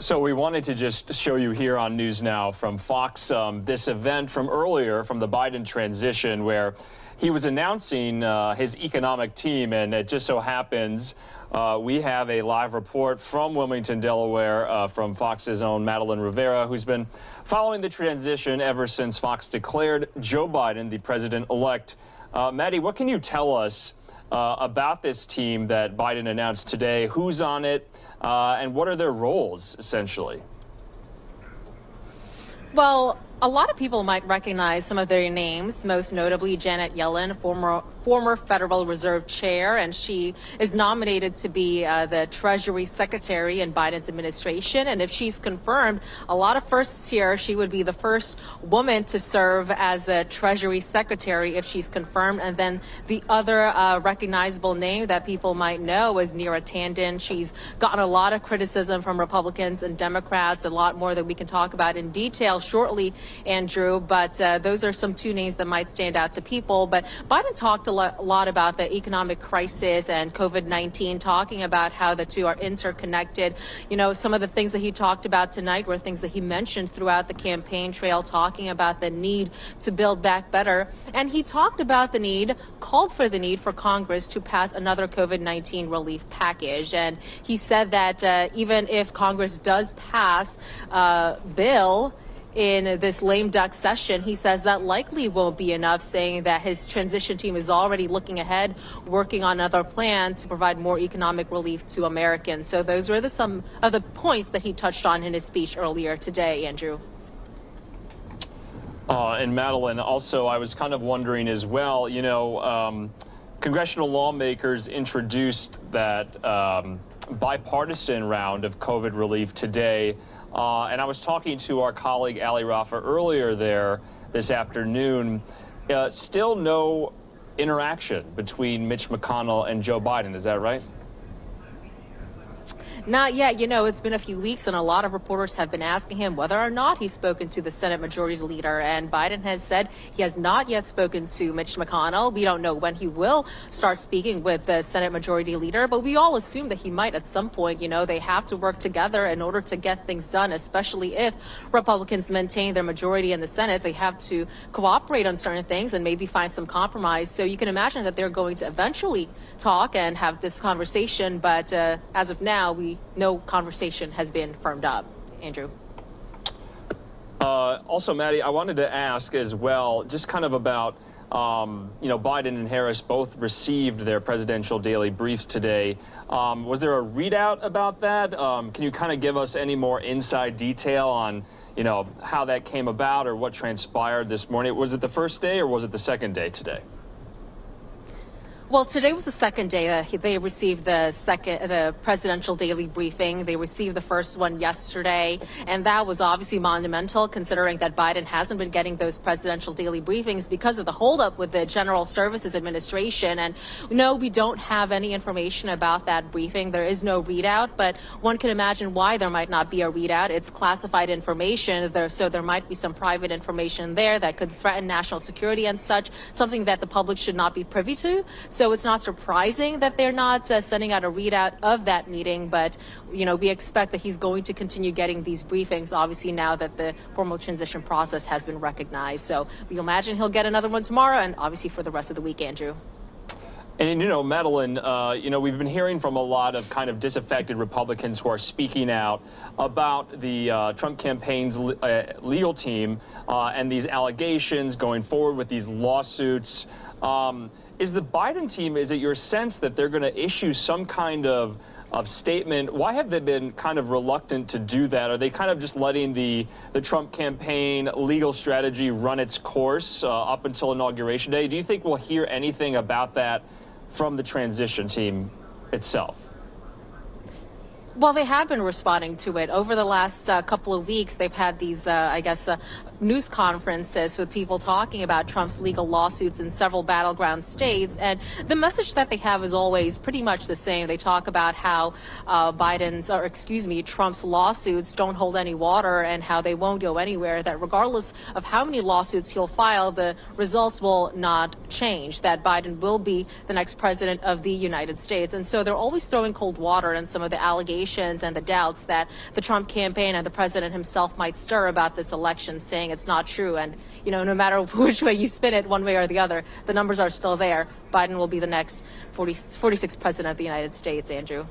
So we wanted to just show you here on News Now from Fox this event from earlier from the Biden transition where he was announcing his economic team, and it just so happens we have a live report from Wilmington, Delaware, from Fox's own Madeline Rivera, who's been following the transition ever since Fox declared Joe Biden the president-elect. Maddie, what can you tell us about this team that Biden announced today? Who's on it, and what are their roles, essentially? Well, a lot of people might recognize some of their names, most notably Janet Yellen, former Federal Reserve Chair, and she is nominated to be the Treasury Secretary in Biden's administration. And if she's confirmed, a lot of firsts here. She would be the first woman to serve as a Treasury Secretary if she's confirmed. And then the other recognizable name that people might know is Neera Tanden. She's gotten a lot of criticism from Republicans and Democrats, a lot more that we can talk about in detail shortly, Andrew, but those are some two names that might stand out to people. But Biden talked a lot about the economic crisis and COVID-19, talking about how the two are interconnected. You know, some of the things that he talked about tonight were things that he mentioned throughout the campaign trail, talking about the need to build back better. And he talked about the need, called for the need for Congress to pass another COVID-19 relief package. And he said that even if Congress does pass a bill in this lame duck session, he says that likely won't be enough, saying that his transition team is already looking ahead, working on another plan to provide more economic relief to Americans. So those were some of the points that he touched on in his speech earlier today, Andrew. And Madeline, also, I was kind of wondering as well, you know, congressional lawmakers introduced that bipartisan round of COVID relief today. And I was talking to our colleague Ali Rafa earlier this afternoon. Still no interaction between Mitch McConnell and Joe Biden. Is that right? Not yet. You know, it's been a few weeks, and a lot of reporters have been asking him whether or not he's spoken to the Senate Majority Leader. And Biden has said he has not yet spoken to Mitch McConnell. We don't know when he will start speaking with the Senate Majority Leader, but we all assume that he might at some point. You know, they have to work together in order to get things done, especially if Republicans maintain their majority in the Senate. They have to cooperate on certain things and maybe find some compromise. So you can imagine that they're going to eventually talk and have this conversation. But as of now, no conversation has been firmed up. Andrew. Also, Maddie, I wanted to ask as well, just kind of about, you know, Biden and Harris both received their presidential daily briefs today. Was there a readout about that? Can you kind of give us any more inside detail on, you know, how that came about or what transpired this morning? Was it the first day or was it the second day today? Well, today was the second day that they received the presidential daily briefing. They received the first one yesterday, and that was obviously monumental, considering that Biden hasn't been getting those presidential daily briefings because of the holdup with the General Services Administration. And no, we don't have any information about that briefing. There is no readout, but one can imagine why there might not be a readout. It's classified information, so there might be some private information there that could threaten national security and such, something that the public should not be privy to. So it's not surprising that they're not sending out a readout of that meeting, but, you know, we expect that he's going to continue getting these briefings, obviously, now that the formal transition process has been recognized. So we imagine he'll get another one tomorrow and obviously for the rest of the week, Andrew. And, you know, Madeline, you know, we've been hearing from a lot of kind of disaffected Republicans who are speaking out about the Trump campaign's legal team and these allegations going forward with these lawsuits. Is the Biden team, is it your sense that they're going to issue some kind of statement? Why have they been kind of reluctant to do that? Are they kind of just letting the Trump campaign legal strategy run its course up until Inauguration Day? Do you think we'll hear anything about that from the transition team itself? Well, they have been responding to it. Over the last couple of weeks, they've had these, news conferences with people talking about Trump's legal lawsuits in several battleground states. And the message that they have is always pretty much the same. They talk about how Trump's lawsuits don't hold any water and how they won't go anywhere, that regardless of how many lawsuits he'll file, the results will not change, that Biden will be the next president of the United States. And so they're always throwing cold water on some of the allegations allegations and the doubts that the Trump campaign and the president himself might stir about this election, saying it's not true. And, no matter which way you spin it, one way or the other, the numbers are still there. Biden will be the next 46th president of the United States, Andrew.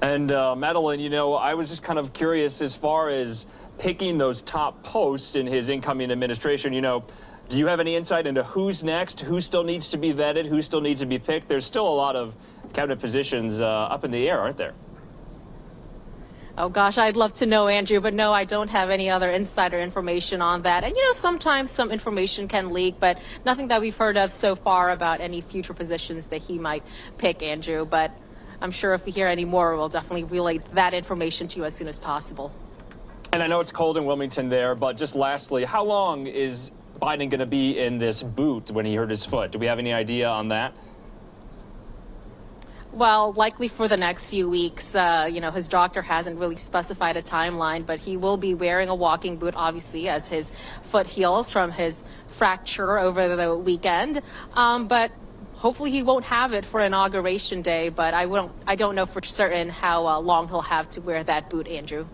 And Madeline, I was just kind of curious as far as picking those top posts in his incoming administration. Do you have any insight into who's next, who still needs to be vetted, who still needs to be picked? There's still a lot of cabinet positions up in the air, aren't there? Oh, gosh, I'd love to know, Andrew, but no, I don't have any other insider information on that. And, sometimes some information can leak, but nothing that we've heard of so far about any future positions that he might pick, Andrew. But I'm sure if we hear any more, we'll definitely relay that information to you as soon as possible. And I know it's cold in Wilmington there, but just lastly, how long is Biden going to be in this boot when he hurt his foot? Do we have any idea on that? Well, likely for the next few weeks. His doctor hasn't really specified a timeline, but he will be wearing a walking boot, obviously, as his foot heals from his fracture over the weekend. But hopefully he won't have it for Inauguration Day, but I don't know for certain how long he'll have to wear that boot, Andrew.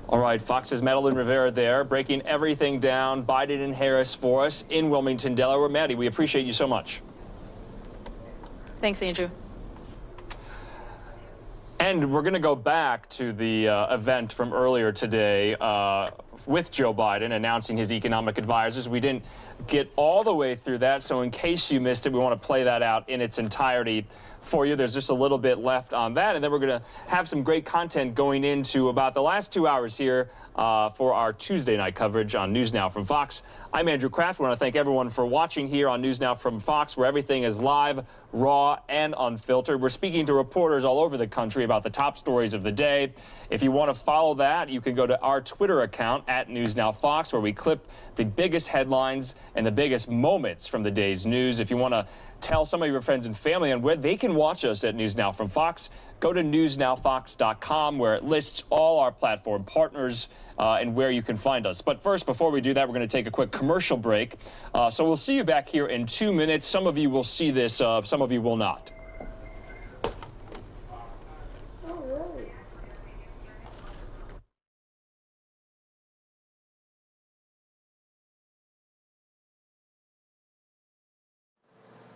All right, Fox's Madeline Rivera there, breaking everything down, Biden and Harris for us in Wilmington, Delaware. Maddie, we appreciate you so much. Thanks, Andrew. And we're going to go back to the event from earlier today with Joe Biden announcing his economic advisors. We didn't get all the way through that, so in case you missed it, we want to play that out in its entirety for you. There's just a little bit left on that, and then we're going to have some great content going into about the last 2 hours here for our Tuesday night coverage on News Now from Fox. I'm Andrew Kraft. I want to thank everyone for watching here on News Now from Fox, where everything is live, raw, and unfiltered. We're speaking to reporters all over the country about the top stories of the day. If you want to follow that, you can go to our Twitter account at News Now Fox, where we clip the biggest headlines and the biggest moments from the day's news. If you want to tell some of your friends and family on where they can watch us at News Now from Fox, go to newsnowfox.com, where it lists all our platform partners and where you can find us. But first, before we do that, we're going to take a quick commercial break. So we'll see you back here in 2 minutes. Some of you will see this, some of you will not.